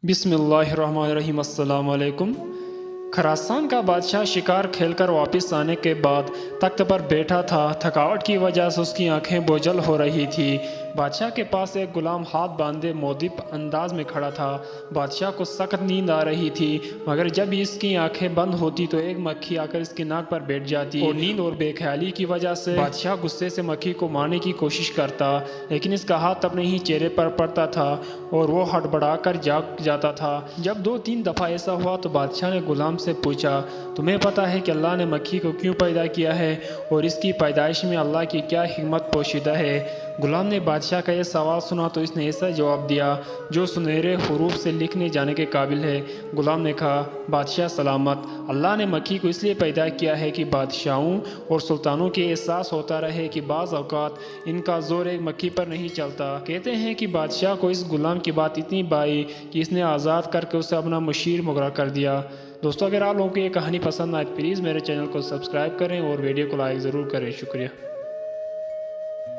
बिस्मिल्लाहिर्रहमानिर्रहीम। अस्सलाम वालेकुम। खरासान का बादशाह शिकार खेलकर वापस आने के बाद तख्त पर बैठा था। थकावट की वजह से उसकी आंखें बोझल हो रही थी। बादशाह के पास एक गुलाम हाथ बांधे मोदिब अंदाज में खड़ा था। बादशाह को सख्त नींद आ रही थी, मगर जब इसकी आंखें बंद होती तो एक मक्खी आकर इसके नाक पर बैठ जाती और नींद और बेख्याली की वजह से बादशाह गुस्से से मक्खी को मारने की कोशिश करता, लेकिन इसका हाथ अपने ही चेहरे पर पड़ता था और वो हड़बड़ाकर जाग जाता था। जब 2-3 दफ़ा ऐसा हुआ तो बादशाह ने गुलाम से पूछा, तुम्हें पता है कि अल्लाह ने मक्खी को क्यों पैदा किया है और इसकी पैदाइश में अल्लाह की क्या हिकमत पोशीदा है? गुलाम ने बादशाह का यह सवाल सुना तो इसने ऐसा जवाब दिया जो सुनहरे हुरूफ से लिखने जाने के काबिल है। गुलाम ने कहा, बादशाह सलामत, अल्लाह ने मक्खी को इसलिए पैदा किया है कि बादशाहों और सुल्तानों के एहसास होता रहे कि बाज़ औक़ात इनका ज़ोर एक मक्खी पर नहीं चलता। कहते हैं कि बादशाह को इस गुलाम की बात इतनी भाई कि इसने आज़ाद करके उसे अपना मुशीर मुकर्रर कर दिया। दोस्तों, अगर आप लोगों को ये कहानी पसंद आए प्लीज़ मेरे चैनल को सब्सक्राइब करें और वीडियो को लाइक ज़रूर करें। शुक्रिया।